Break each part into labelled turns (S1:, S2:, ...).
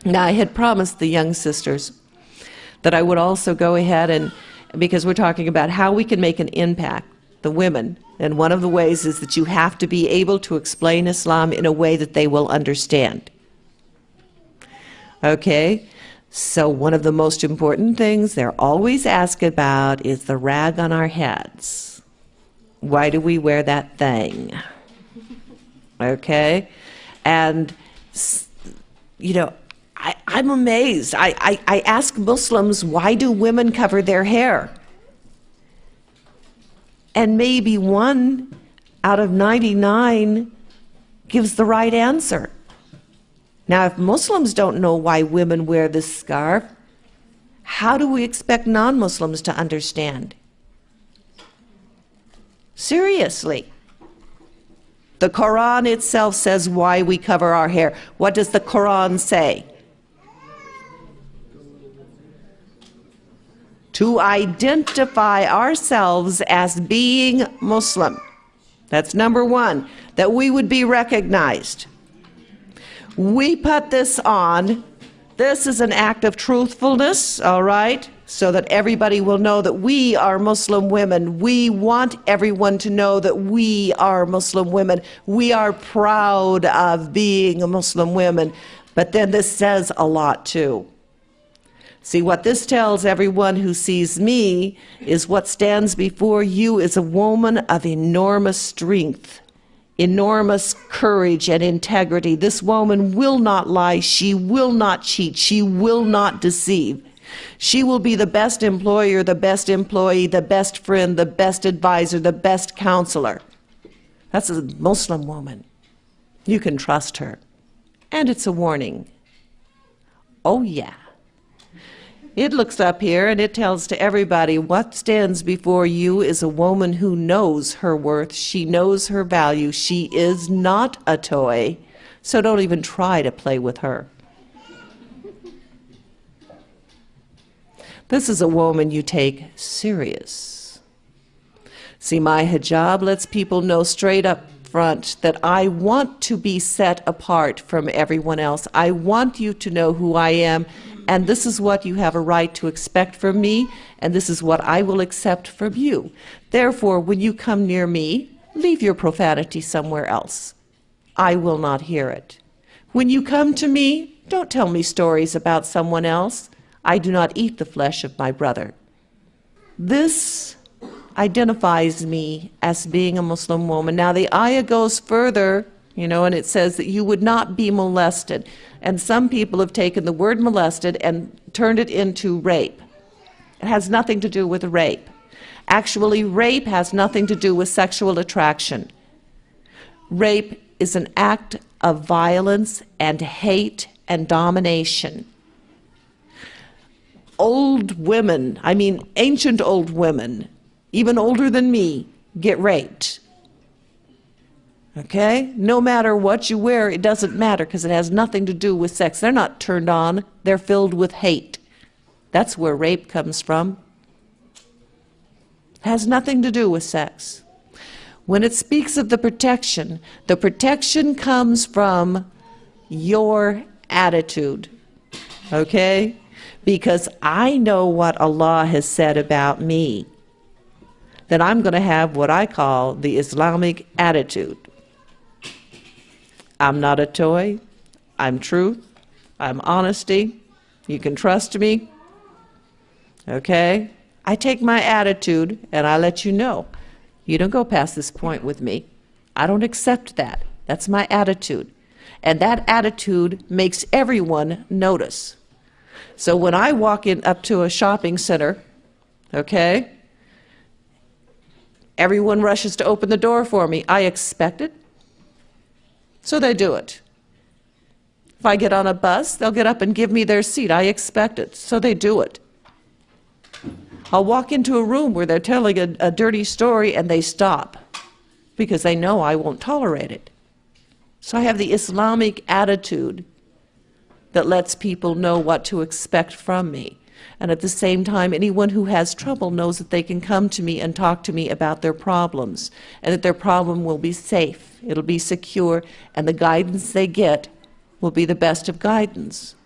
S1: Now, I had promised the young sisters that I would also go ahead and, because we're talking about how we can make an impact, the women, and one of the ways is that you have to be able to explain Islam in a way that they will understand. Okay? So one of the most important things they're always asked about is the rag on our heads. Why do we wear that thing? Okay? And, you know, I'm amazed. I ask Muslims, why do women cover their hair? And maybe 1 out of 99 gives the right answer. Now, if Muslims don't know why women wear this scarf, how do we expect non-Muslims to understand? Seriously. The Quran itself says why we cover our hair. What does the Quran say? To identify ourselves as being Muslim. That's number one, that we would be recognized. We put this on. This is an act of truthfulness, all right, so that everybody will know that we are Muslim women. We want everyone to know that we are Muslim women. We are proud of being Muslim women. But then this says a lot too. See, what this tells everyone who sees me is what stands before you is a woman of enormous strength, enormous courage and integrity. This woman will not lie. She will not cheat. She will not deceive. She will be the best employer, the best employee, the best friend, the best advisor, the best counselor. That's a Muslim woman. You can trust her. And it's a warning. Oh, yeah. It looks up here and it tells to everybody what stands before you is a woman who knows her worth. She knows her value. She is not a toy. So don't even try to play with her. This is a woman you take serious. See, my hijab lets people know straight up front that I want to be set apart from everyone else. I want you to know who I am, and this is what you have a right to expect from me, and this is what I will accept from you. Therefore, when you come near me, leave your profanity somewhere else. I will not hear it. When you come to me, don't tell me stories about someone else. I do not eat the flesh of my brother. This identifies me as being a Muslim woman. Now the ayah goes further, you know, and it says that you would not be molested. And some people have taken the word molested and turned it into rape. It has nothing to do with rape. Actually, rape has nothing to do with sexual attraction. Rape is an act of violence and hate and domination. Old women, I mean ancient old women, even older than me, get raped. Okay? No matter what you wear, it doesn't matter because it has nothing to do with sex. They're not turned on, they're filled with hate. That's where rape comes from. It has nothing to do with sex. When it speaks of the protection comes from your attitude. Okay? Because I know what Allah has said about me. Then I'm going to have what I call the Islamic attitude. I'm not a toy. I'm truth. I'm honesty. You can trust me. Okay? I take my attitude and I let you know. You don't go past this point with me. I don't accept that. That's my attitude. And that attitude makes everyone notice. So when I walk in up to a shopping center, okay, everyone rushes to open the door for me. I expect it, so they do it. If I get on a bus, they'll get up and give me their seat. I expect it, so they do it. I'll walk into a room where they're telling a dirty story and they stop because they know I won't tolerate it. So I have the Islamic attitude that lets people know what to expect from me. And at the same time, anyone who has trouble knows that they can come to me and talk to me about their problems, and that their problem will be safe, it'll be secure, and the guidance they get will be the best of guidance.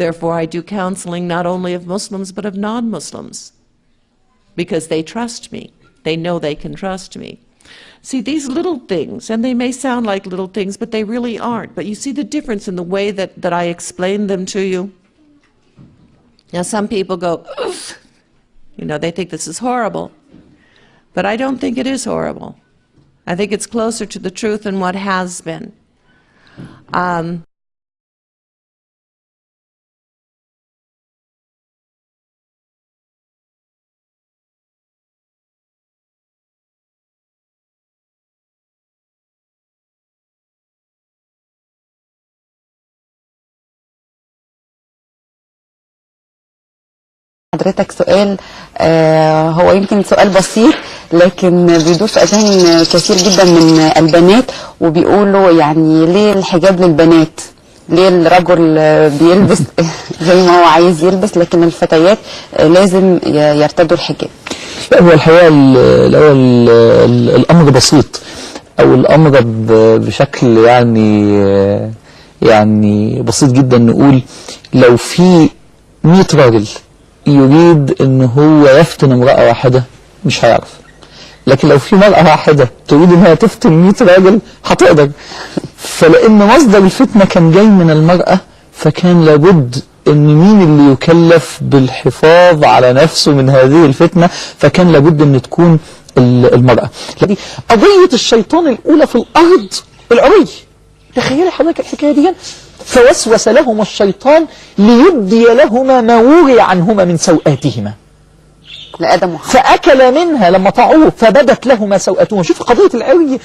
S1: Therefore, I do counseling not only of Muslims but of non-Muslims, because they trust me. They know they can trust me. See, these little things, and they may sound like little things, but they really aren't. But you see the difference in the way that I explain them to you? Now, some people go, "Ugh," you know, they think this is horrible. But I don't think it is horrible. I think it's closer to the truth than what has been.
S2: حضرتك سؤال هو يمكن سؤال بسيط لكن بيدور في اذهان كثير جدا من البنات وبيقولوا يعني ليه الحجاب للبنات؟ ليه الرجل بيلبس زي ما هو عايز يلبس لكن الفتيات لازم يرتدوا الحجاب؟
S3: لا، هو الحقيقه الاول الامر بسيط، او الامر بشكل يعني بسيط جدا. نقول لو في 100 راجل يريد ان هو يفتن امرأة واحدة مش هيعرف، لكن لو في مرأة واحدة تريد انها تفتن 100 راجل هتقدر. فلان مصدر الفتنة كان جاي من المرأة، فكان لابد ان مين اللي يكلف بالحفاظ على نفسه من هذه الفتنة، فكان لابد ان تكون المرأة. قضية الشيطان الاولى في الارض العري. تخيلي حضرتك الحكاية دي، فوسوس لهما الشيطان ليبدي لهما ما وري عنهما من سوآتهما
S2: لآدم وحواء
S3: فأكل منها لما طاعوه فبدت لهما سوآتهما. شوف قضية العري.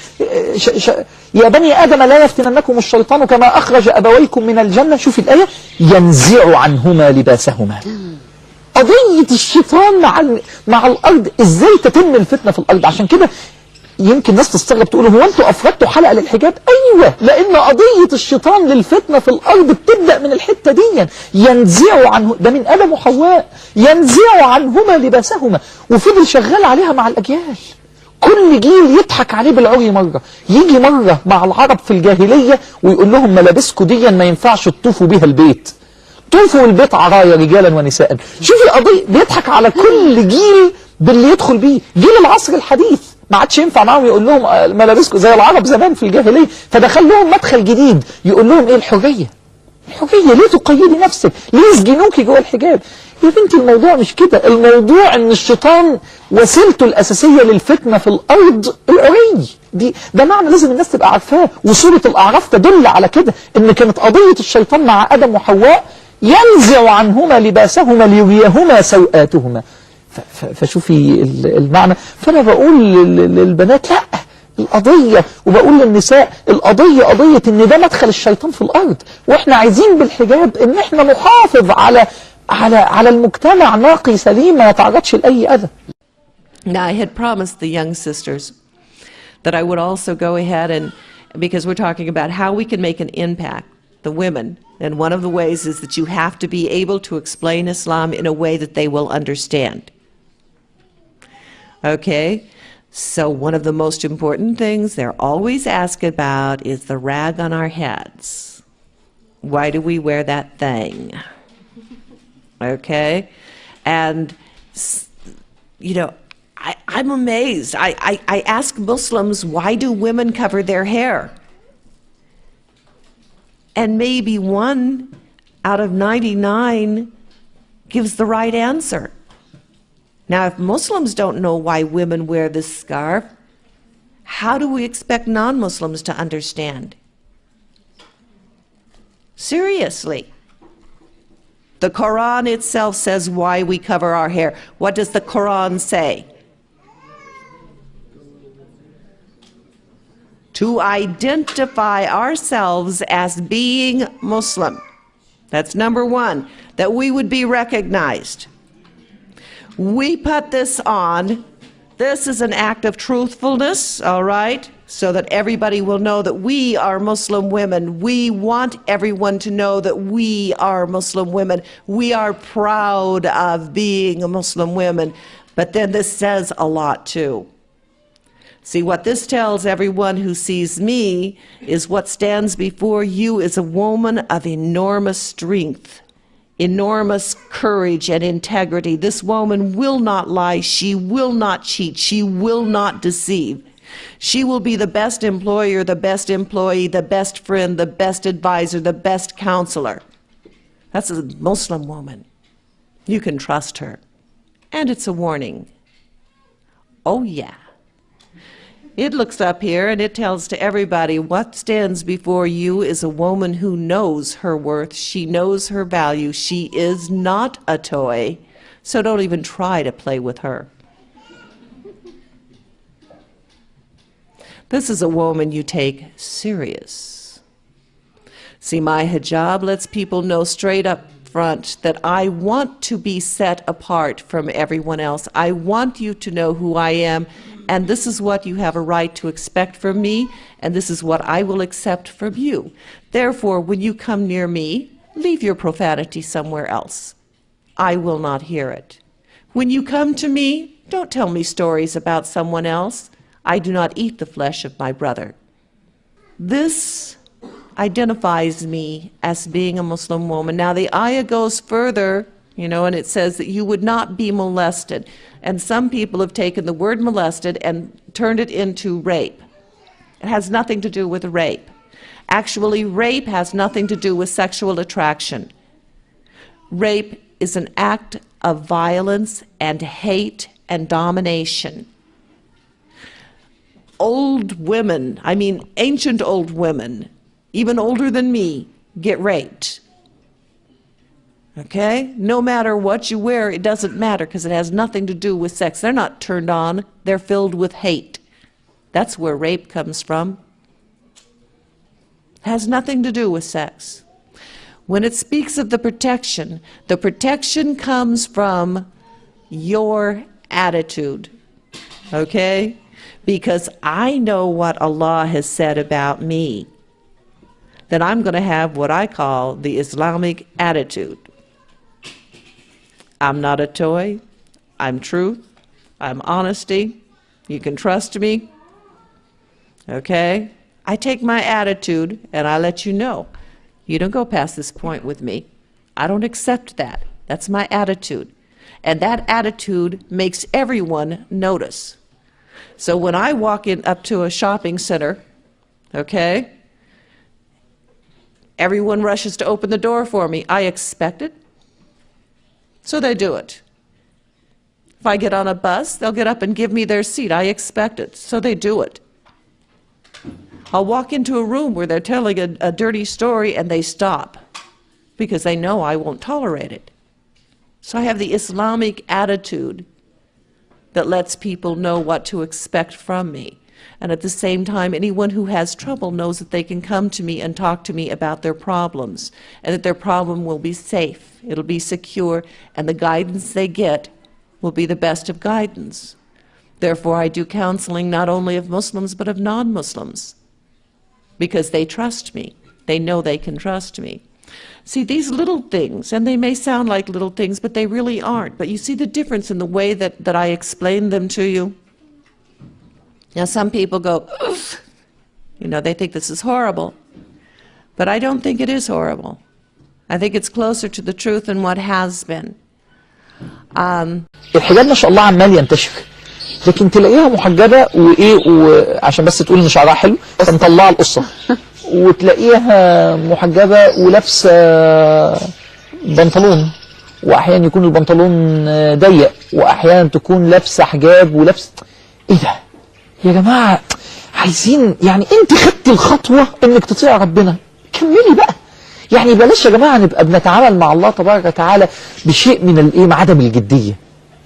S3: يا بني آدم لا يفتننكم الشيطان كما أخرج أبويكم من الجنة. شوف الآية، ينزع عنهما لباسهما. قضية الشيطان مع الأرض، إزاي تتم الفتنة في الأرض. عشان كده يمكن ناس تستغرب تقول هو انتوا افردتوا حلقه للحجاب؟ ايوه، لان قضيه الشيطان للفتنه في الارض بتبدا من الحته دي. ينزع عنه، ده من ادم وحواء، ينزع عنهما لباسهما، وفضل شغال عليها مع الاجيال. كل جيل يضحك عليه بالعري. مره يجي مره مع العرب في الجاهليه ويقول لهم ملابسكم دي ما ينفعش تطوفوا بيها البيت، طوفوا البيت عرايا رجالا ونساء. شوفي القضيه، بيضحك على كل جيل باللي يدخل بيه. جيل العصر الحديث ما عادش ينفع معاهم يقول لهم ملابسكم زي العرب زمان في الجاهليه، فدخل لهم مدخل جديد يقول لهم ايه؟ الحريه. الحريه، ليه تقيدي نفسك؟ ليه يسجنوكي جوه الحجاب؟ يا بنتي الموضوع مش كده، الموضوع ان الشيطان وسيلته الاساسيه للفتنه في الارض العري. ده معنى لازم الناس تبقى عارفاه، وسوره الاعراف تدل على كده، ان كانت قضيه الشيطان مع ادم وحواء ينزع عنهما لباسهما ليريهما سوآتهما. فشوفي المعنى. فأنا بقول للبنات لا، القضية، وبقول للنساء القضية قضية ان ده مدخل الشيطان في الأرض، واحنا عايزين بالحجاب ان احنا نحافظ على المجتمع نقي سليم ما يتعرضش لأي أذى.
S1: Now, I had promised the young sisters that I would also go ahead and, because we're talking about how we can make an impact, the women, and one of the ways is that you have to be able to explain Islam in a way that they will understand. Okay, so one of the most important things they're always asked about is the rag on our heads. Why do we wear that thing? Okay, and you know, I'm amazed. I ask Muslims, why do women cover their hair? And maybe 1 out of 99 gives the right answer. Now, if Muslims don't know why women wear this scarf, how do we expect non-Muslims to understand? Seriously. The Quran itself says why we cover our hair. What does the Quran say? To identify ourselves as being Muslim. That's number one, that we would be recognized. We put this on. This is an act of truthfulness, all right, so that everybody will know that we are Muslim women. We want everyone to know that we are Muslim women. We are proud of being Muslim women. But then this says a lot too. See, what this tells everyone who sees me is what stands before you is a woman of enormous strength. enormous courage and integrity. This woman will not lie. She will not cheat. She will not deceive. She will be the best employer, the best employee, the best friend, the best advisor, the best counselor. That's a Muslim woman. You can trust her. And it's a warning. Oh, yeah. It looks up here and it tells to everybody what stands before you is a woman who knows her worth. She knows her value. She is not a toy. So don't even try to play with her. This is a woman you take serious. See, my hijab lets people know straight up front that I want to be set apart from everyone else. I want you to know who I am, and this is what you have a right to expect from me, and this is what I will accept from you. Therefore, when you come near me, leave your profanity somewhere else. I will not hear it. When you come to me, don't tell me stories about someone else. I do not eat the flesh of my brother. This identifies me as being a Muslim woman. Now the ayah goes further, you know, and it says that you would not be molested. And some people have taken the word molested and turned it into rape. It has nothing to do with rape. Actually, rape has nothing to do with sexual attraction. Rape is an act of violence and hate and domination. Old women, I mean ancient old women, even older than me, get raped. Okay? No matter what you wear, it doesn't matter because it has nothing to do with sex. They're not turned on, they're filled with hate. That's where rape comes from. It has nothing to do with sex. When it speaks of the protection comes from your attitude. Okay? Because I know what Allah has said about me, then I'm going to have what I call the Islamic attitude. I'm not a toy. I'm truth. I'm honesty. You can trust me. Okay? I take my attitude and I let you know. You don't go past this point with me. I don't accept that. That's my attitude. And that attitude makes everyone notice. So when I walk in up to a shopping center, okay, everyone rushes to open the door for me. I expect it, so they do it. If I get on a bus, they'll get up and give me their seat. I expect it, so they do it. I'll walk into a room where they're telling a dirty story and they stop because they know I won't tolerate it. So I have the Islamic attitude that lets people know what to expect from me. And at the same time, anyone who has trouble knows that they can come to me and talk to me about their problems, and that their problem will be safe, it'll be secure, and the guidance they get will be the best of guidance. Therefore, I do counseling not only of Muslims, but of non-Muslims, because they trust me. They know they can trust me. See, these little things, and they may sound like little things, but they really aren't. But you see the difference in the way that I explain them to you? Now, some people go, ugh, you know, they think this is horrible. But I don't think it is horrible. I think it's closer to the truth than what has been.
S3: الحجاب ما شاء الله عمال ينتشر، لكن تلاقيها محجبة وإيه وعشان بس تقول إن شعرها حلو فمطلعة القصة، وتلاقيها محجبة ولابسة بنطلون، وأحيانا يكون البنطلون ضيق، وأحيانا تكون لابسة حجاب ولابسة إيه ده؟ يا جماعة عايزين يعني أنت خدتي الخطوة إنك تطيع ربنا، كملي بقى. يعني بلاش يا جماعة نبقى بنتعامل مع الله تبارك وتعالى بشيء من الإيه عدم الجدية.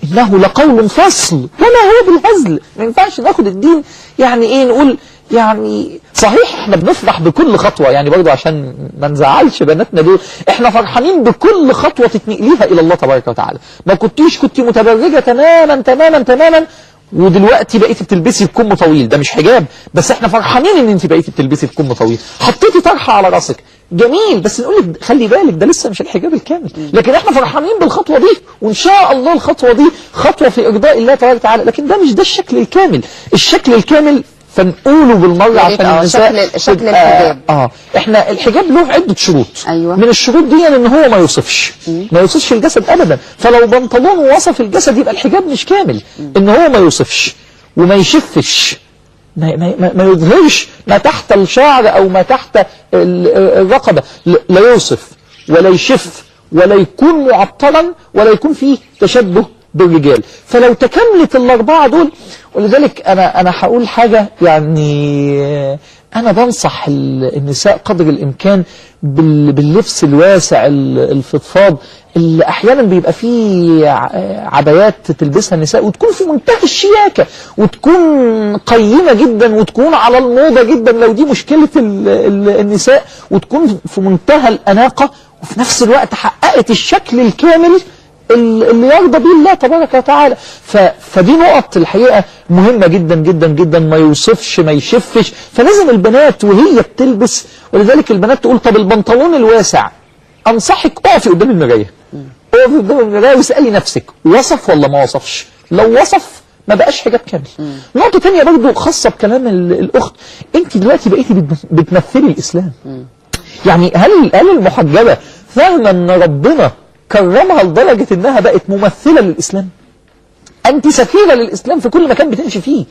S3: إنه لقول فصل وما هو بالهزل. ما ينفعش ناخد الدين يعني إيه نقول يعني صحيح احنا بنفرح بكل خطوة، يعني برضه عشان ما نزعلش بناتنا دول، احنا فرحانين بكل خطوة تتنقليها إلى الله تبارك وتعالى. ما كنت متبرجة تماما تماما تماما ودلوقتي بقيتي بتلبسي بكم طويل، ده مش حجاب، بس احنا فرحانين ان انت بقيتي بتلبسي بكم طويل، حطيتي طرحه على راسك، جميل، بس نقول لك خلي بالك ده لسه مش الحجاب الكامل، لكن احنا فرحانين بالخطوه دي، وان شاء الله الخطوه دي خطوه في ارضاء الله تبارك وتعالى، لكن ده مش ده الشكل الكامل، الشكل الكامل فنقوله بالمره عشان النساء
S2: شكل الحجاب.
S3: احنا الحجاب له عده شروط.
S2: أيوة.
S3: من الشروط دي ان هو ما يوصفش الجسد ابدا. فلو بنطلون وصف الجسد يبقى الحجاب مش كامل. ان هو ما يوصفش وما يشفش، ما يظهرش ما تحت الشعر او ما تحت الرقبه، لا يوصف ولا يشف ولا يكون معطلا ولا يكون فيه تشبه بالرجال. فلو تكملت الاربعه دول، ولذلك انا هقول حاجه، يعني انا بنصح النساء قدر الامكان باللبس الواسع الفضفاض اللي احيانا بيبقى فيه عبايات تلبسها النساء وتكون في منتهى الشياكه وتكون قيمه جدا وتكون على الموضه جدا لو دي مشكله النساء، وتكون في منتهى الاناقه وفي نفس الوقت حققت الشكل الكامل اللي يرضى به الله تبارك وتعالى. فدي نقط الحقيقه مهمه جدا جدا جدا، ما يوصفش ما يشفش. فلازم البنات وهي بتلبس، ولذلك البنات تقول طب البنطلون الواسع، انصحك اقفي قدام المرايه، اقفي قدام المرايه واسالي نفسك وصف ولا ما وصفش. لو وصف ما بقاش حجاب كامل. نقطه ثانيه برضه خاصه بكلام الاخت، انت دلوقتي بقيتي بتمثلي الاسلام. يعني هل المحجبه فاهمه ان ربنا كرمها لدرجة انها بقت ممثلة للإسلام؟ انت سفيرة للإسلام في كل مكان بتمشي فيه.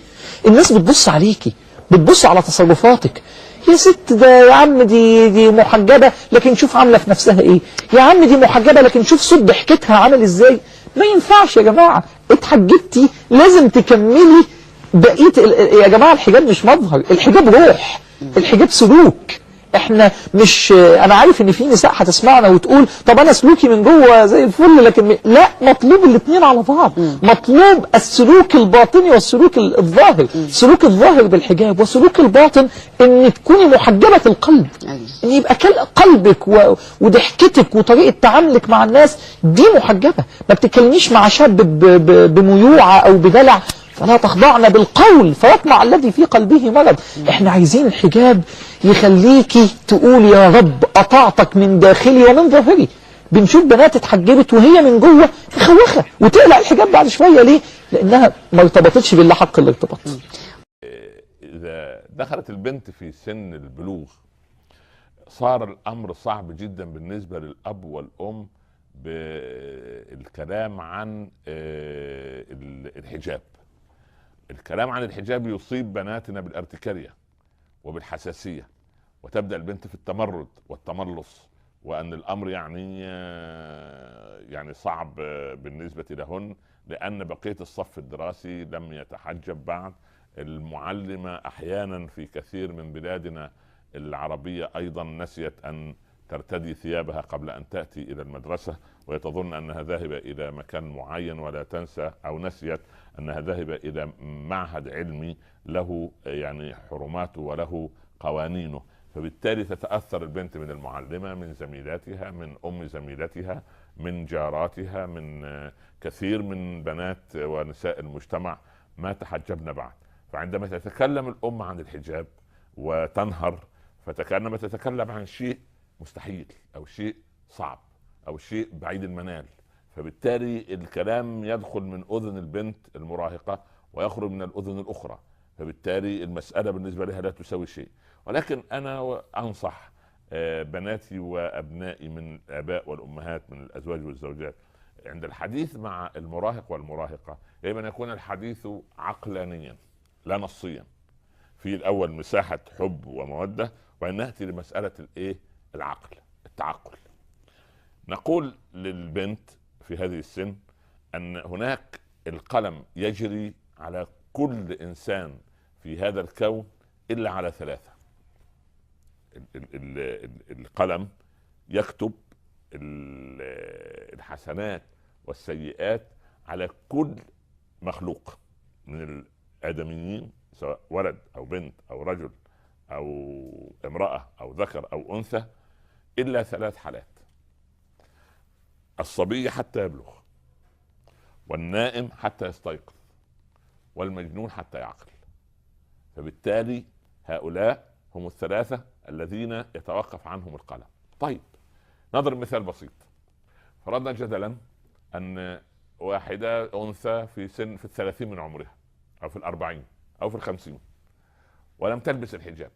S3: الناس بتبص عليكي، بتبص على تصرفاتك. يا ست ده يا عم دي محجبة لكن شوف عاملة في نفسها ايه، يا عم دي محجبة لكن شوف صوت ضحكتها عامل ازاي. ما ينفعش يا جماعة، اتحجبتي لازم تكملي بقية يا جماعة الحجاب مش مظهر، الحجاب روح، الحجاب سلوك. احنا مش، انا عارف ان في نساء هتسمعنا وتقول طب انا سلوكي من جوه زي الفل، لكن لا، مطلوب الاثنين على بعض. مطلوب السلوك الباطني والسلوك الظاهر. سلوك الظاهر بالحجاب وسلوك الباطن ان تكوني محجبة القلب، ان يبقى قلبك وضحكتك وطريقة تعاملك مع الناس دي محجبة. ما بتتكلميش مع شاب بميوعة او بدلع، فلا تخضعن بالقول فيطمع الذي في قلبه مرض. احنا عايزين الحجاب يخليكي تقول يا رب أطعتك من داخلي ومن ظاهري. بنشوف بنات اتحجبت وهي من جوه مخوخه وتقلع الحجاب بعد شويه. ليه؟ لانها ما ارتبطتش بالله حق الارتباط.
S4: اذا دخلت البنت في سن البلوغ صار الامر صعب جدا بالنسبه للاب والام بالكلام عن الحجاب. الكلام عن الحجاب يصيب بناتنا بالارتكارية وبالحساسية، وتبدأ البنت في التمرد والتملص، وأن الأمر يعني صعب بالنسبة لهن، لأن بقية الصف الدراسي لم يتحجب بعد. المعلمة أحيانا في كثير من بلادنا العربية أيضا نسيت أن ترتدي ثيابها قبل أن تأتي إلى المدرسة، وتظن أنها ذاهبة إلى مكان معين، ولا تنسى أو نسيت أنها ذاهبة إلى معهد علمي له يعني حرماته وله قوانينه. فبالتالي تتأثر البنت من المعلمة، من زميلاتها، من أم زميلتها، من جاراتها، من كثير من بنات ونساء المجتمع ما تحجبن بعد. فعندما تتكلم الأم عن الحجاب وتنهر، فكأنما تتكلم عن شيء مستحيل أو شيء صعب أو شيء بعيد المنال. فبالتالي الكلام يدخل من أذن البنت المراهقة ويخرج من الأذن الأخرى، فبالتالي المسألة بالنسبة لها لا تساوي شيء. ولكن أنا أنصح بناتي وأبنائي من الآباء والأمهات، من الأزواج والزوجات، عند الحديث مع المراهق والمراهقة يجب أن يكون الحديث عقلانيا لا نصيا، في الأول مساحة حب ومودة، وأن نأتي لمسألة العقل، التعقل. نقول للبنت في هذه السن أن هناك القلم يجري على كل إنسان في هذا الكون إلا على ثلاثة. القلم يكتب الحسنات والسيئات على كل مخلوق من الآدميين، سواء ولد أو بنت أو رجل أو امرأة أو ذكر أو أنثى، إلا ثلاث حالات: الصبي حتى يبلغ، والنائم حتى يستيقظ، والمجنون حتى يعقل. فبالتالي هؤلاء هم الثلاثة الذين يتوقف عنهم القلم. طيب نضرب مثال بسيط. فرضنا جدلا أن واحدة أنثى في 30 من عمرها، أو في 40 أو في 50، ولم تلبس الحجاب،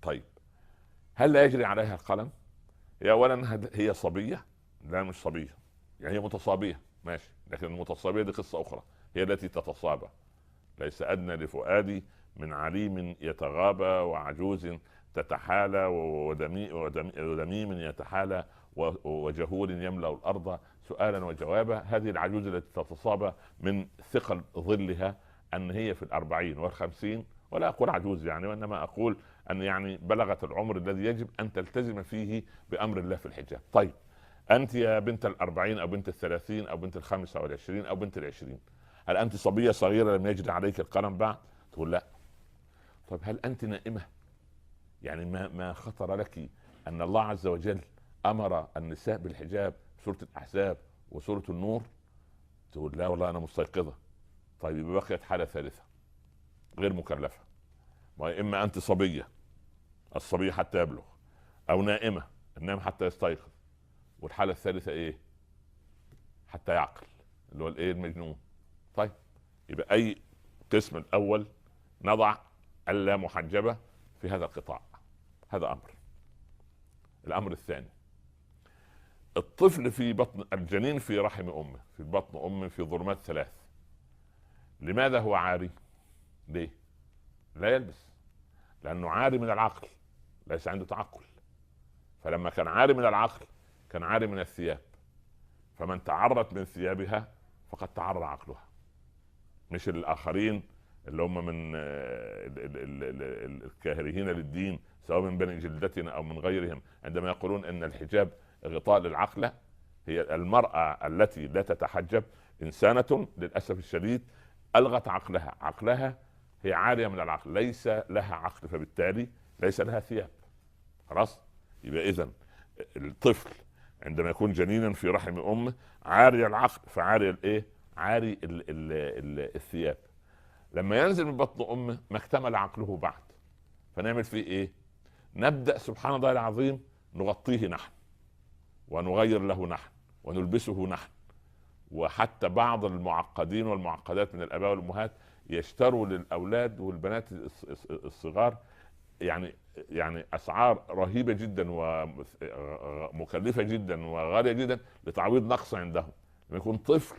S4: طيب هل لا يجري عليها القلم؟ هي اولا هي صبيه؟ لا مش صبيه، يعني هي متصابيه ماشي، لكن المتصابيه دي قصه اخرى، هي التي تتصابى. ليس ادنى لفؤادي من عليم يتغابى وعجوز تتحالى ودميم يتحالى وجهول يملا الارض سؤالا وجوابا. هذه العجوز التي تتصابى من ثقل ظلها ان هي في 40 وال50، ولا اقول عجوز يعني، وانما اقول ان يعني بلغت العمر الذي يجب ان تلتزم فيه بامر الله في الحجاب. طيب انت يا بنت 40 او بنت 30 او بنت 25 او بنت 20، هل انت صبيه صغيره لم يجري عليك القلم بعد؟ تقول لا. طب هل انت نائمه؟ يعني ما خطر لك ان الله عز وجل امر النساء بالحجاب سوره الاحزاب وسوره النور؟ تقول لا والله انا مستيقظه. طيب يبقى بقيت حاله ثالثه غير مكلفه، واما انت صبيه، الصبي حتى يبلغ، او نائمه، النائم حتى يستيقظ، والحاله الثالثه ايه؟ حتى يعقل، اللي هو الايه؟ المجنون. طيب يبقى اي قسم الاول نضع اللا محجبه في هذا القطاع، هذا امر. الامر الثاني، الطفل في بطن الجنين في رحم امه، في بطن امه في ظلمات 3، لماذا هو عاري؟ ليه؟ لا يلبس، لانه عاري من العقل، ليس عنده تعقل. فلما كان عاري من العقل كان عاري من الثياب، فمن تعرت من ثيابها فقد تعرى عقلها، مش الاخرين اللي هم من الكاهرين للدين سواء من بني جلدتنا او من غيرهم، عندما يقولون ان الحجاب غطاء للعقل. هي المرأة التي لا تتحجب إنسانة للأسف الشديد ألغت عقلها هي عارية من العقل، ليس لها عقل، فبالتالي ليس لها ثياب. خلاص، يبقى إذن الطفل عندما يكون جنينا في رحم أمه عاري العقل، فعاري الإيه؟ عاري الثياب. لما ينزل من بطن أمه ما اكتمل عقله بعد، فنعمل فيه إيه؟ نبدأ سبحان الله العظيم نغطيه نحن، ونغير له نحن، ونلبسه نحن. وحتى بعض المعقدين والمعقدات من الآباء والأمهات يشتروا للأولاد والبنات الصغار يعني أسعار رهيبة جدا ومكلفة جدا وغالية جدا لتعويض نقص عندهم. لما يكون طفل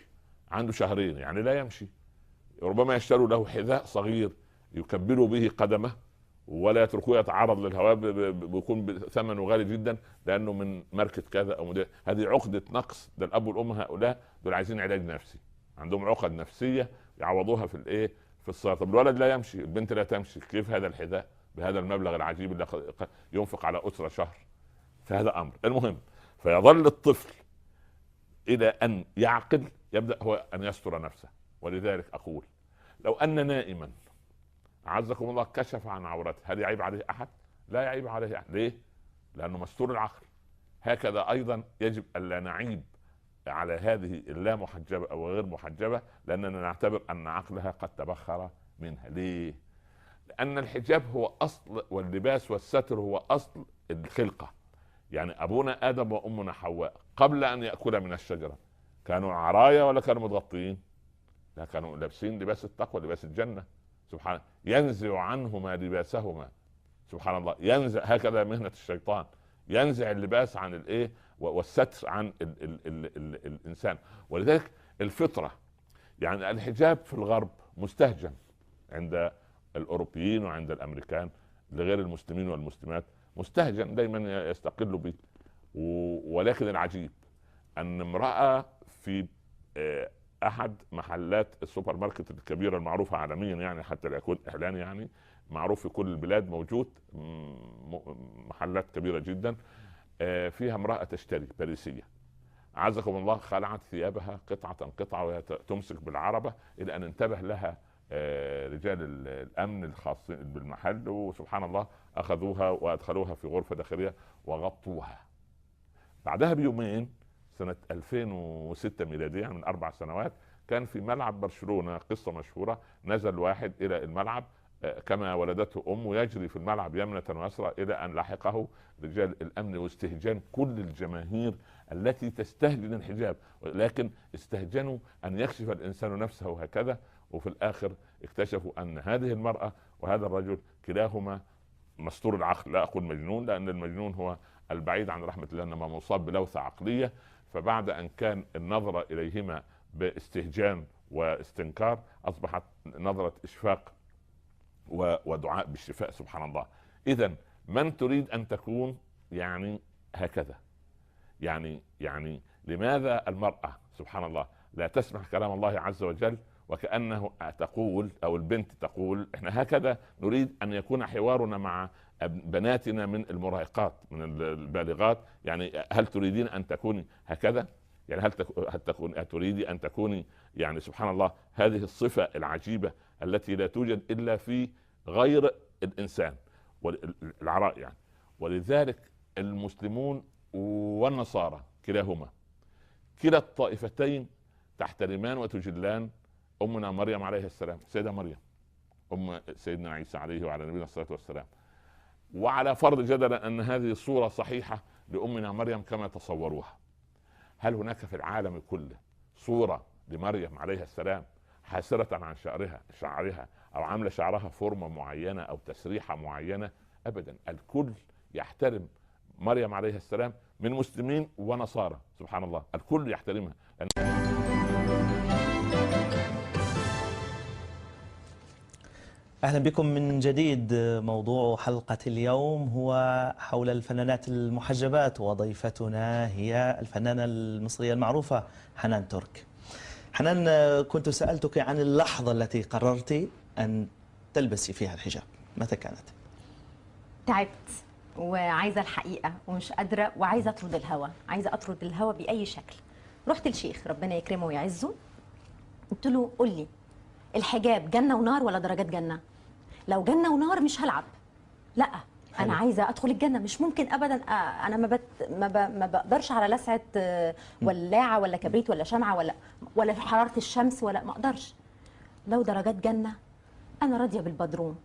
S4: عنده شهرين يعني لا يمشي، ربما يشتروا له حذاء صغير يكبروا به قدمه ولا يتركوه يتعرض للهواء، بيكون ثمنه غالي جدا لانه من ماركه كذا او مدير. هذه عقده نقص. ده الاب والام هؤلاء دول عايزين علاج نفسي، عندهم عقد نفسيه يعوضوها في الايه؟ في الصلاه. طب الولد لا يمشي، البنت لا تمشي، كيف هذا الحذاء بهذا المبلغ العجيب اللي ينفق على اسره شهر؟ فهذا امر. المهم، فيظل الطفل الى ان يعقل يبدا هو ان يستر نفسه. ولذلك اقول لو ان نائما عزكم الله كشف عن عورته، هل يعيب عليه احد؟ لا يعيب عليه احد. ليه؟ لانه مستور العقل. هكذا ايضا يجب الا نعيب على هذه اللا محجبه او غير محجبه، لاننا نعتبر ان عقلها قد تبخر منها. ليه؟ لان الحجاب هو اصل، واللباس والستر هو اصل الخلقه. يعني ابونا ادم وامنا حواء قبل ان ياكل من الشجره كانوا عرايا ولا كانوا متغطين؟ لا، كانوا لابسين لباس التقوى، لباس الجنه. سبحان، ينزع عنهما لباسهما. سبحان الله، ينزع. هكذا مهنة الشيطان، ينزع اللباس عن الايه والستر عن ال الانسان. ولذلك الفطرة، يعني الحجاب في الغرب مستهجن عند الاوروبيين وعند الامريكان، لغير المسلمين والمسلمات مستهجن، دايما يستقلوا به. ولكن العجيب ان امرأة في احد محلات السوبر ماركت الكبيره المعروفه عالميا، يعني حتى لا يكون اعلان، يعني معروف في كل البلاد، موجود محلات كبيره جدا فيها امراه تشتري باريسيه، عزكم الله، خلعت ثيابها قطعه قطعه وهي تمسك بالعربه، الى ان انتبه لها رجال الامن الخاصين بالمحل، وسبحان الله اخذوها وادخلوها في غرفه داخليه وغطوها. بعدها بيومين سنة 2006 ميلادية، يعني من 4 سنوات، كان في ملعب برشلونة قصة مشهورة، نزل واحد إلى الملعب كما ولدته أمه يجري في الملعب يمنة ويسرى، إلى أن لحقه رجال الأمن واستهجان كل الجماهير التي تستهجن الحجاب، ولكن استهجنوا أن يكشف الإنسان نفسه هكذا. وفي الآخر اكتشفوا أن هذه المرأة وهذا الرجل كلاهما مستور العقل، لا أقول مجنون لأن المجنون هو البعيد عن رحمة الله، إنما مصاب بلوثة عقلية. فبعد أن كان النظرة إليهما باستهجان واستنكار أصبحت نظرة إشفاق ودعاء بالشفاء. سبحان الله. إذا من تريد أن تكون يعني هكذا؟ يعني لماذا المرأة سبحان الله لا تسمع كلام الله عز وجل، وكأنه تقول أو البنت تقول إحنا هكذا نريد أن يكون حوارنا مع بناتنا من المراهقات من البالغات. يعني هل تريدين أن تكوني هكذا؟ يعني هل تريدي أن تكوني يعني سبحان الله هذه الصفة العجيبة التي لا توجد إلا في غير الإنسان والعراء يعني. ولذلك المسلمون والنصارى كلاهما كلا الطائفتين تحترمان وتجلان أمنا مريم عليها السلام، سيدة مريم أم سيدنا عيسى عليه وعلى نبينا الصلاة والسلام. وعلى فرض جدلا أن هذه الصورة صحيحة لأمنا مريم كما تصوروها، هل هناك في العالم كله صورة لمريم عليها السلام حاسرة عن شعرها أو عاملة شعرها فورمة معينة أو تسريحة معينة؟ أبدا. الكل يحترم مريم عليها السلام من مسلمين ونصارى. سبحان الله الكل يحترمها.
S5: أهلا بكم من جديد. موضوع حلقة اليوم هو حول الفنانات المحجبات، وضيفتنا هي الفنانة المصرية المعروفة حنان ترك. حنان، كنت سألتك عن اللحظة التي قررت أن تلبسي فيها الحجاب، متى كانت؟
S6: تعبت وعايزة الحقيقة ومش قادرة وعايزة أطرد الهوى، عايزة أطرد الهوى بأي شكل. رحت للشيخ ربنا يكرمه ويعزه، قلت له قول لي الحجاب جنة ونار ولا درجات جنة؟ لو جنة ونار مش هلعب، لا
S5: حلو.
S6: أنا عايزة أدخل الجنة، مش ممكن أبدا. أنا ما بقدرش على لسعة ولاعة ولا كبريت ولا شمعة ولا حرارة الشمس، ولا ما أقدرش. لو درجات جنة أنا راضية بالبدروم.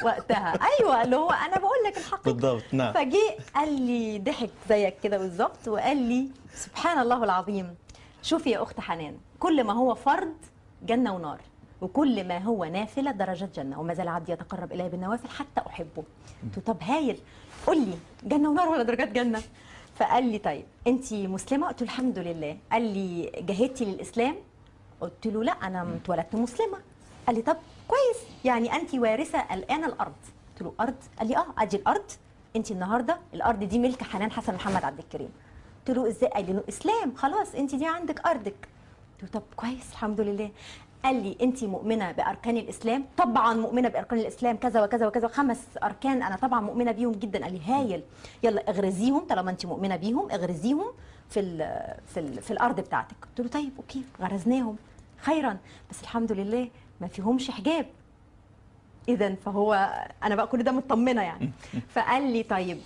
S6: وقتها ايوه اللي هو انا بقول لك الحقيقه
S5: بالضبط. نعم.
S6: فجي قال لي ضحك زيك كده بالظبط وقال لي سبحان الله العظيم، شوفي يا اخت حنان، كل ما هو فرض جنه ونار، وكل ما هو نافله درجات جنه، وما زال عبدي يتقرب الي بالنوافل حتى احبه. قلت طب هايل، قول لي جنه ونار ولا درجات جنه؟ فقال لي طيب انت مسلمه؟ قلت له الحمد لله. قال لي جاهدتي للاسلام؟ قلت له لا انا اتولدت مسلمه. قال لي طب كويس، يعني انت وارثه الان الارض. قلت له ارض؟ قال لي ادي الارض، انت النهارده الارض دي ملك حنان حسن محمد عبد الكريم. قلت له ازاي؟ قال لي انه اسلام، خلاص انت دي عندك ارضك. قلت له طب كويس الحمد لله. قال لي انت مؤمنه باركان الاسلام؟ طبعا مؤمنه باركان الاسلام كذا وكذا وكذا، 5 اركان انا طبعا مؤمنه بيهم جدا. قال لي هايل، يلا اغرزيهم طالما انت مؤمنه بيهم، اغرزيهم في الارض بتاعتك. قلت له طيب اوكي، غرزناهم خيرا، بس الحمد لله ما فيهمش حجاب. اذا فهو انا بقى كل ده مطمنه يعني. فقال لي طيب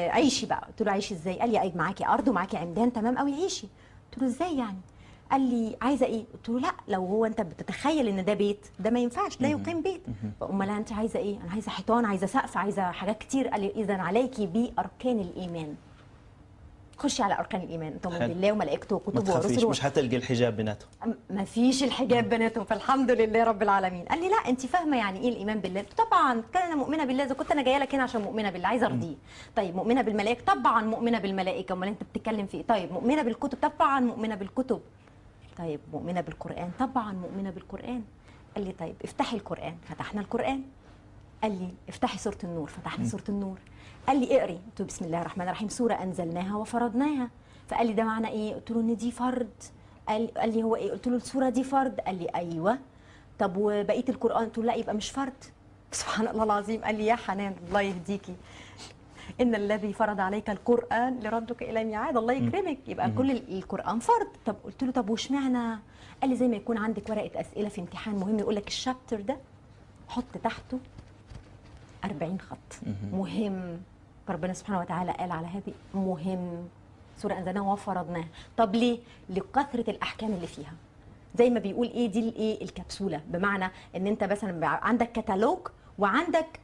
S6: عيشي بقى. قلت له عيشي ازاي؟ قال لي معاكي ارض ومعاكي عمدان تمام قوي، عيشي. قلت له ازاي يعني؟ قال لي عايزه ايه؟ قلت له لا، لو هو انت بتتخيل ان ده بيت، ده ما ينفعش، لا يقيم بيت. امال انت عايزه ايه؟ انا عايزه حيطان، عايزه سقف، عايزه حاجات كتير. قال لي اذا عليكي باركان الايمان، خشي على اركان الايمان، تؤمن بالله وملائكته وكتبه ورسله.
S5: مش هتلقي الحجاب بيناتهم،
S6: ما فيش الحجاب بيناتهم، فالحمد لله رب العالمين. قال لي لا انت فاهمه يعني ايه الايمان بالله؟ طبعا كان انا مؤمنه بالله، اذا كنت انا جايه لك هنا عشان مؤمنه بالله عايزه ارضيه. طيب مؤمنه بالملائكه؟ طبعا مؤمنه بالملائكه، امال انت بتتكلم في ايه؟ طيب مؤمنه بالكتب؟ طبعا مؤمنه بالكتب. طيب مؤمنه بالقران؟ طبعا مؤمنه بالقران. قال لي طيب افتحي القران، فتحنا القران. قال لي افتحي سوره النور، فتحنا سوره النور. قال لي اقري. قلت له بسم الله الرحمن الرحيم، سوره انزلناها وفرضناها. فقال لي ده معنى ايه؟ قلت له ان دي فرض. قال لي هو ايه؟ قلت له السوره دي فرض. قال لي ايوه. طب وبقيه القران؟ قلت له لا يبقى مش فرض. سبحان الله العظيم. قال لي يا حنان الله يهديكي، ان الذي فرض عليك القران لردك الى ميعاد، الله يكرمك، يبقى كل القران فرض. طب قلت له طب واشمعنى؟ قال لي زي ما يكون عندك ورقه اسئله في امتحان مهم يقول لك الشابتر ده حط تحته 40 خط مهم، ربنا سبحانه وتعالى قال على هذه مهم، سورة أنزلناها وفرضناها. طب ليه؟ لكثرة الأحكام اللي فيها. زي ما بيقول ايه دي الايه الكبسولة، بمعنى ان انت مثلا عندك كتالوج وعندك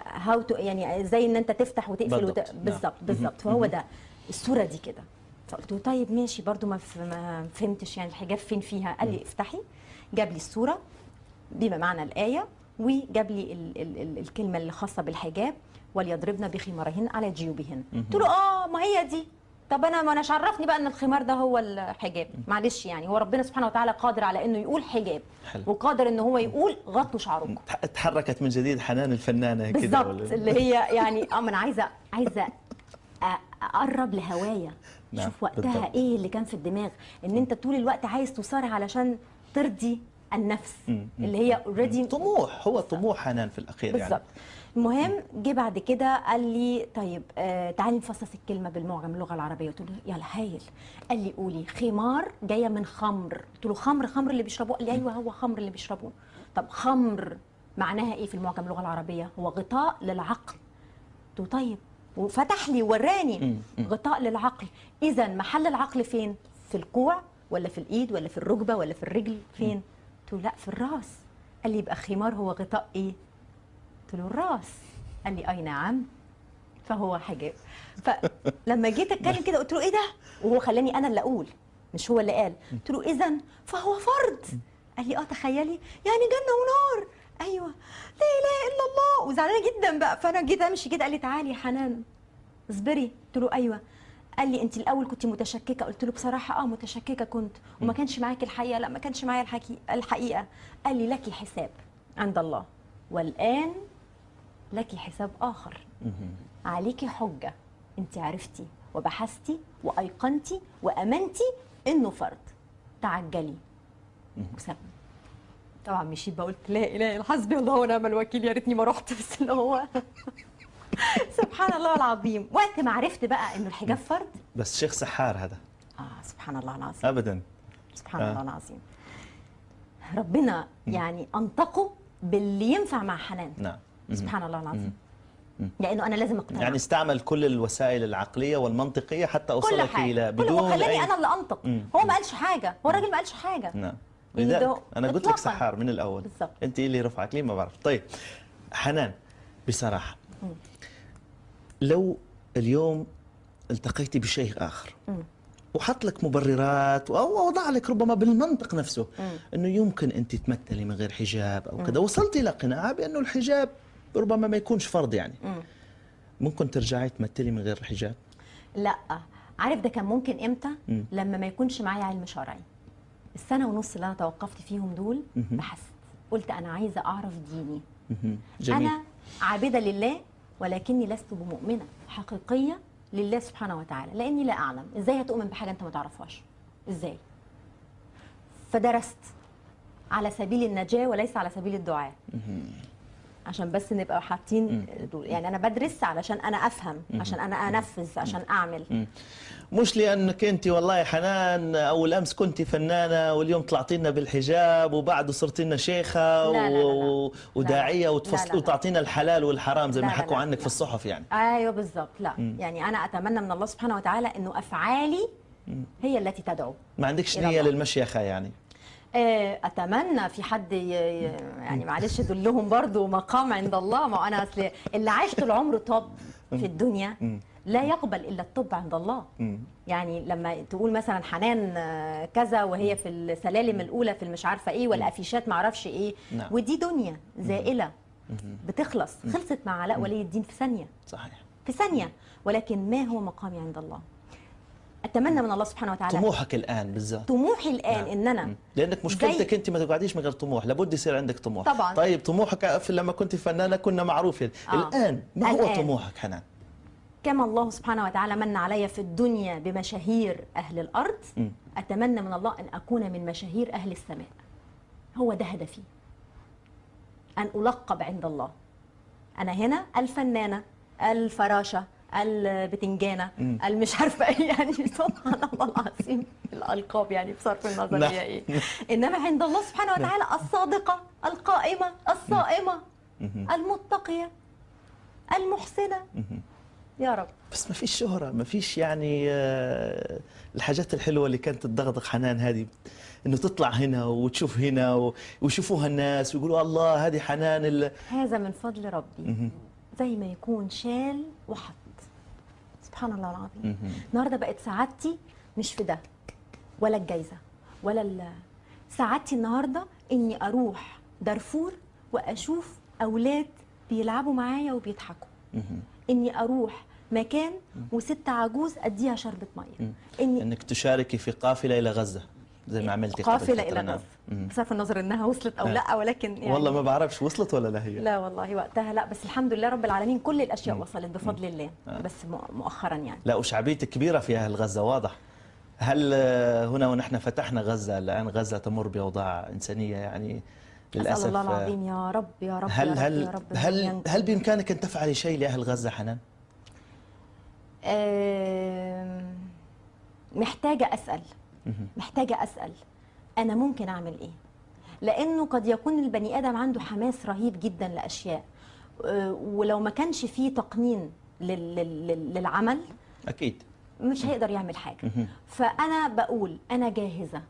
S6: هاو تو، يعني زي ان انت تفتح وتقفل بالظبط. فهو ده الصورة دي كده. فقلت له طيب ماشي، برضو ما فهمتش يعني الحجاب فين فيها. قال لي افتحي، جاب لي الصورة بما معنى الآية وجاب لي الكلمه اللي خاصه بالحجاب، وليضربن بخمارهن على جيوبهن. قلت له ما هي دي. طب انا ما اناش عرفني بقى ان الخمار ده هو الحجاب. معلش يعني هو ربنا سبحانه وتعالى قادر على انه يقول حجاب، وقادر ان هو يقول غطوا شعركم.
S5: تحركت من جديد حنان الفنانه كده
S6: بالظبط، اللي هي يعني ما انا عايزه اقرب لهوايا.
S5: نعم.
S6: شوف وقتها
S5: بالضبط.
S6: ايه اللي كان في الدماغ، ان انت طول الوقت عايز تصارع علشان ترضي النفس اللي هي اوريدي
S5: طموح. هو طموح حنان في الاخير
S6: بالظبط.
S5: يعني.
S6: المهم جه بعد كده قال لي طيب تعالي نفصص الكلمه بالمعجم اللغه العربيه. قلت له يلا هايل. قال لي قولي خمار جايه من خمر. قلت له خمر اللي بيشربوه؟ قال لي ايوه هو خمر اللي بيشربوه. طب خمر معناها ايه في المعجم اللغه العربيه؟ هو غطاء للعقل. قلت له طيب، وفتح لي وراني غطاء للعقل. اذا محل العقل فين؟ في الكوع ولا في الايد ولا في الركبه ولا في الرجل؟ فين؟ قلت له لا في الراس. قال لي يبقى خمار هو غطاء ايه؟ قلت له الراس. قال لي اي نعم فهو حجاب. فلما جيت اتكلم كده قلت له ايه ده؟ وهو خلاني انا اللي اقول مش هو اللي قال. قلت له اذا فهو فرض. قال لي تخيلي يعني جنه ونار. ايوه لا اله الا الله. وزعلانه جدا بقى. فانا جيت امشي كده قال لي تعالي يا حنان اصبري. قلت له ايوه. قال لي انت الاول كنت متشككه. قلت له بصراحه متشككه كنت، وما كانش معاكي الحقيقه. لا ما كانش معايا الحقيقه. قال لي لك حساب عند الله، والان لك حساب اخر. عليكي حجه، انت عرفتي وبحثتي وايقنتي وامنتي انه فرض. تعجلي وسبني. طبعا مشيت بقى قلت لا اله الا الله حسبي الله ونعم الوكيل. يا ريتني ما رحت. بس اللي هو سبحان الله العظيم. وقت ما عرفت بقى انه الحجاب فرض.
S5: بس شيخ سحار هذا.
S6: سبحان الله العظيم.
S5: ابدا.
S6: سبحان الله العظيم. ربنا يعني انطقه باللي ينفع مع حنان.
S5: نعم.
S6: سبحان الله العظيم. لانه انا لازم اقتنع.
S5: يعني استعمل كل الوسائل العقليه والمنطقيه حتى اوصلك الى بدون
S6: خلاني انا اللي انطق. هو ما قالش حاجه، هو الراجل ما قالش حاجه.
S5: نعم.
S6: يعني
S5: لذلك انا قلت لك سحار من الاول.
S6: بالظبط.
S5: انت اللي رفعك لي ما بعرف. طيب حنان بصراحه لو اليوم التقيتي بشيخ اخر وحط لك مبررات او وضع لك ربما بالمنطق نفسه انه يمكن انت تمثلي من غير حجاب او كذا، وصلتي الى قناعه بانه الحجاب ربما ما يكونش فرض، يعني ممكن ترجعي تمثلي من غير الحجاب؟
S6: لا. عارف ده كان ممكن امتى؟ لما ما يكونش معايا علم شرعي. السنه ونص اللي انا توقفت فيهم دول بحثت، قلت انا عايزه اعرف ديني.
S5: جميل.
S6: انا عابده لله ولكني لست بمؤمنه حقيقيه لله سبحانه وتعالى، لاني لا اعلم. ازاي هتؤمن بحاجه انت ما تعرفهاش؟ ازاي؟ فدرست على سبيل النجاه وليس على سبيل الدعاء. عشان بس نبقى حاطين دول. يعني انا بدرس علشان انا افهم، عشان انا انفذ، عشان اعمل.
S5: مش لانك انت والله حنان اول امس كنت فنانه واليوم طلعتي لنا بالحجاب وبعده صرتي لنا شيخه وداعيه وتعطينا الحلال والحرام زي ما حكوا عنك في الصحف يعني.
S6: ايوه بالظبط. لا يعني انا اتمنى من الله سبحانه وتعالى انه افعالي هي التي تدعو.
S5: ما عندكش نيه للمشيخه يعني؟
S6: اتمنى في حد يعني معلش دلهم برضو مقام عند الله. ما انا اصل اللي عايش طول عمره طب في الدنيا لا يقبل الا الطب عند الله. يعني لما تقول مثلا حنان كذا وهي في السلالم الاولى في المش عارفه ايه والافيشات ما اعرفش ايه، ودي دنيا زائله بتخلص. خلصت مع علاء ولي الدين في ثانيه.
S5: صحيح.
S6: في ثانيه. ولكن ما هو مقامي عند الله؟ اتمنى من الله سبحانه وتعالى.
S5: طموحك الان بالذات؟
S6: طموحي الان ان انا
S5: لانك مشكلتك انت ما تقعديش من غير طموح، لابد يصير عندك طموح.
S6: طبعا.
S5: طيب طموحك لما كنت فنانه كنا معروفين. الان ما هو طموحك حنان؟
S6: كما الله سبحانه وتعالى من علي في الدنيا بمشاهير اهل الارض، اتمنى من الله ان اكون من مشاهير اهل السماء. هو ده هدفي، ان القب عند الله. انا هنا الفنانه، الفراشه، البتنجانه، المش عارفه ايه. يعني سبحان الله العظيم الالقاب يعني بصرف النظر هي ايه. انما عند الله سبحانه وتعالى الصادقه، القائمه، الصائمه، المتقيه، المحسنه. يا رب.
S5: بس ما فيش شهرة، ما فيش يعني الحاجات الحلوة اللي كانت تدغدغ حنان هذه، انه تطلع هنا وتشوف هنا ويشوفوها الناس ويقولوا الله هذه حنان.
S6: هذا من فضل ربي. زي ما يكون شال وحط. سبحان الله العظيم. النهارده بقت سعادتي مش في ده ولا الجايزة ولا سعادتي النهارده اني اروح دارفور واشوف اولاد بيلعبوا معايا وبيضحكوا. اني اروح مكان وست عجوز اديها شربة ميه.
S5: انك تشاركي في قافله الى غزه زي ما عملتي قبل
S6: قافله
S5: فترة.
S6: الى غزه، بصرف النظر انها وصلت او لا، ولكن يعني
S5: والله ما بعرفش وصلت ولا لا. هي
S6: لا والله وقتها لا، بس الحمد لله رب العالمين كل الاشياء وصلت بفضل الله. بس مؤخرا يعني
S5: لا، وشعبيتك كبيره في اهل غزه واضح. هل هنا ونحن فتحنا غزه الان، غزه تمر باوضاع انسانيه يعني للاسف.
S6: أسأل الله العظيم يا رب يا رب
S5: هل
S6: يا رب
S5: هل
S6: يا رب
S5: هل بامكانك ان تفعلي شيء لاهل غزه حنان؟
S6: محتاجة أسأل، محتاجة أسأل أنا ممكن أعمل إيه؟ لأنه قد يكون البني آدم عنده حماس رهيب جدا لأشياء، ولو ما كانش فيه تقنين للعمل
S5: أكيد
S6: مش هيقدر يعمل حاجة. فأنا بقول أنا جاهزة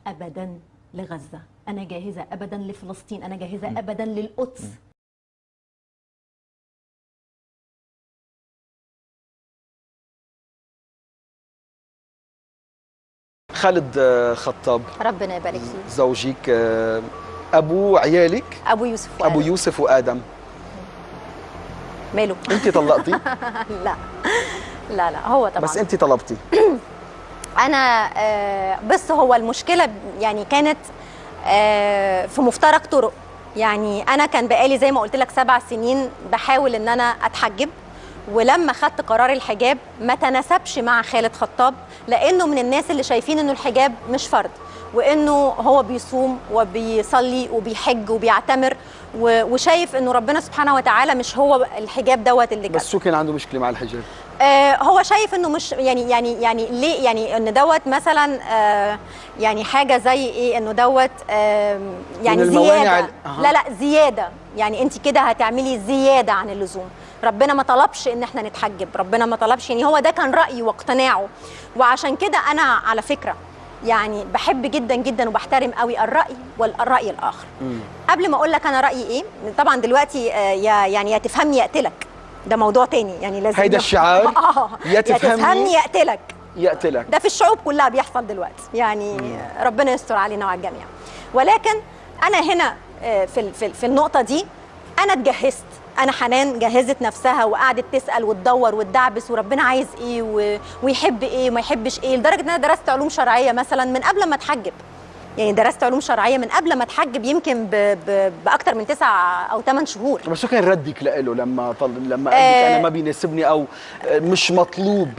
S6: أبدا لغزة، أنا جاهزة أبدا لفلسطين، أنا جاهزة أبدا للقدس.
S7: خالد خطاب،
S6: ربنا يبارك فيك.
S7: زوجك، ابو عيالك،
S6: ابو يوسف وآدم.
S7: ابو يوسف وادم.
S6: ماله؟
S7: انت طلقتي؟
S6: لا لا لا، هو طبعا
S7: بس انت طلبتي.
S6: انا بس هو المشكله يعني كانت في مفترق طرق. يعني انا كان بقالي زي ما قلت لك 7 سنين بحاول ان انا اتحجب، ولما خدت قرار الحجاب ما تناسبش مع خالد خطاب، لانه من الناس اللي شايفين انه الحجاب مش فرض، وانه هو بيصوم وبيصلي وبيحج وبيعتمر، وشايف انه ربنا سبحانه وتعالى مش هو الحجاب دوت اللي
S7: بس شو كان عنده مشكله مع الحجاب؟
S6: هو شايف انه مش يعني ليه يعني ان دوت مثلا يعني حاجه زي ايه، انه دوت يعني زياده. لا لا زياده، يعني انت كده هتعملي زياده عن اللزوم. ربنا ما طلبش ان احنا نتحجب، ربنا ما طلبش، يعني هو ده كان رايه واقتناعه. وعشان كده انا على فكره يعني بحب جدا جدا وبحترم قوي الراي والراي الاخر. قبل ما اقول لك انا رايي ايه، طبعا دلوقتي يا تفهمني يا اقتلك، ده موضوع تاني يعني لازم
S7: هيدا الشعار
S6: يا تفهمني يا اقتلك.
S7: يقتلك
S6: ده في الشعوب كلها بيحصل دلوقتي يعني. ربنا يستر علينا وعلى الجميع. ولكن انا هنا في النقطه دي انا اتجهزت، انا حنان جهزت نفسها وقعدت تسال وتدور وتدعبس، وربنا عايز ايه ويحب ايه وما يحبش ايه، لدرجه ان انا درست علوم شرعيه مثلا من قبل ما اتحجب. يعني درست علوم شرعيه من قبل ما اتحجب يمكن باكثر من 9 أو 8 شهور.
S7: بس شو كان ردك له لما قال لك انا ما بيناسبني او مش مطلوب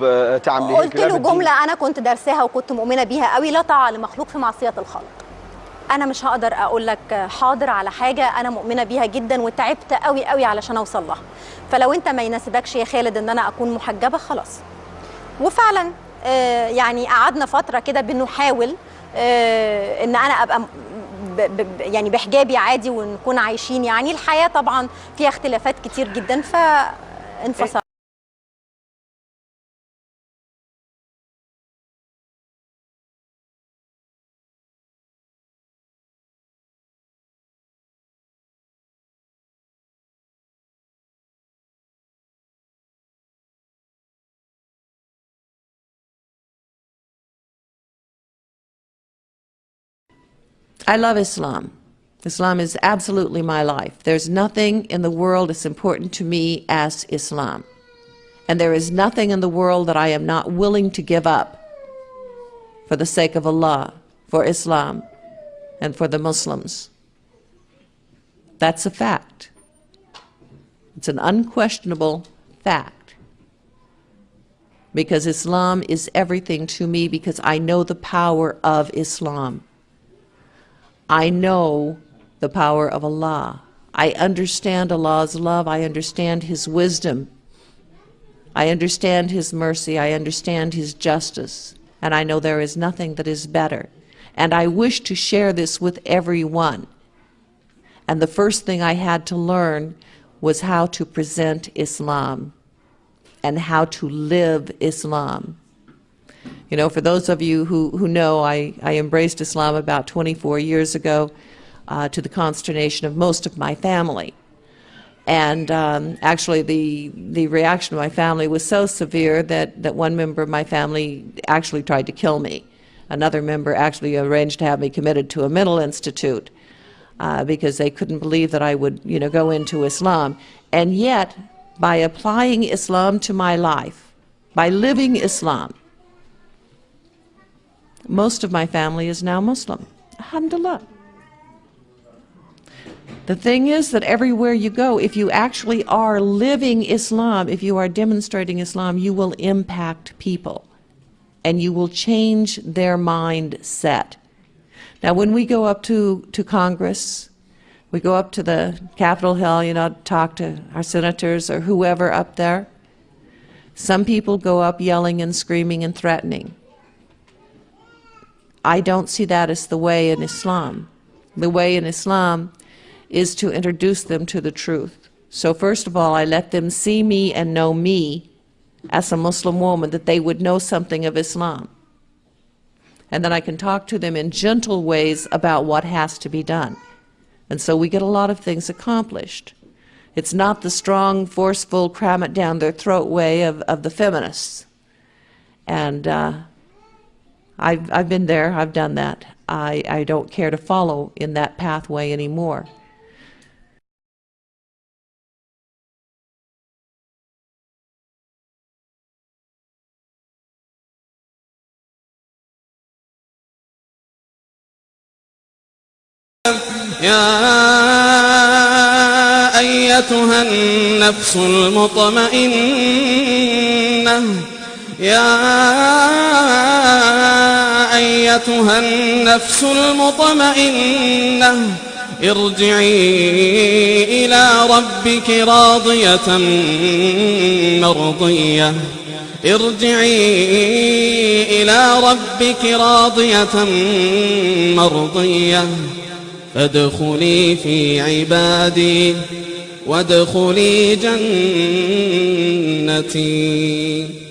S7: تعملي هيك؟
S6: قلت له جمله انا كنت درساها وكنت مؤمنه بيها قوي: لا طاعه لمخلوق في معصيه الخالق. انا مش هقدر اقول لك حاضر على حاجه انا مؤمنه بيها جدا وتعبت قوي قوي علشان اوصل لها. فلو انت ما يناسبكش يا خالد ان انا اكون محجبه خلاص. وفعلا يعني قعدنا فتره كده بنحاول ان انا ابقى يعني بحجابي عادي ونكون عايشين. يعني الحياه طبعا فيها اختلافات كتير جدا فانفصل.
S1: I love Islam. Islam is absolutely my life. There's nothing in the world as important to me as Islam. And there is nothing in the world that I am not willing to give up for the sake of Allah, for Islam, and for the Muslims. That's a fact. It's an unquestionable fact. Because Islam is everything to me, because I know the power of Islam. I know the power of Allah. I understand Allah's love. I understand His wisdom. I understand His mercy. I understand His justice. And I know there is nothing that is better. And I wish to share this with everyone. And the first thing I had to learn was how to present Islam and how to live Islam. You know, for those of you who know, I embraced Islam about 24 years ago to the consternation of most of my family. And actually the reaction of my family was so severe that one member of my family actually tried to kill me. Another member actually arranged to have me committed to a mental institute. because they couldn't believe that I would, go into Islam. And yet, by applying Islam to my life, by living Islam, most of my family is now Muslim. Alhamdulillah. The thing is that everywhere you go, if you actually are living Islam, if you are demonstrating Islam, you will impact people and you will change their mindset. Now, when we go up to Congress, we go up to the Capitol Hill, talk to our senators or whoever up there, some people go up yelling and screaming and threatening. I don't see that as the way in Islam. The way in Islam is to introduce them to the truth. So first of all, I let them see me and know me as a Muslim woman, that they would know something of Islam. And then I can talk to them in gentle ways about what has to be done. And so we get a lot of things accomplished. It's not the strong, forceful, cram it down their throat way of the feminists. And I've been there, I've done that. I don't care to follow in that pathway anymore.
S8: يا أيتها النفس المطمئنة يا أيتها النفس المطمئنة ارجعي إلى ربك راضية مرضية ارجعي إلى ربك راضية مرضية فادخلي في عبادي وادخلي جنتي.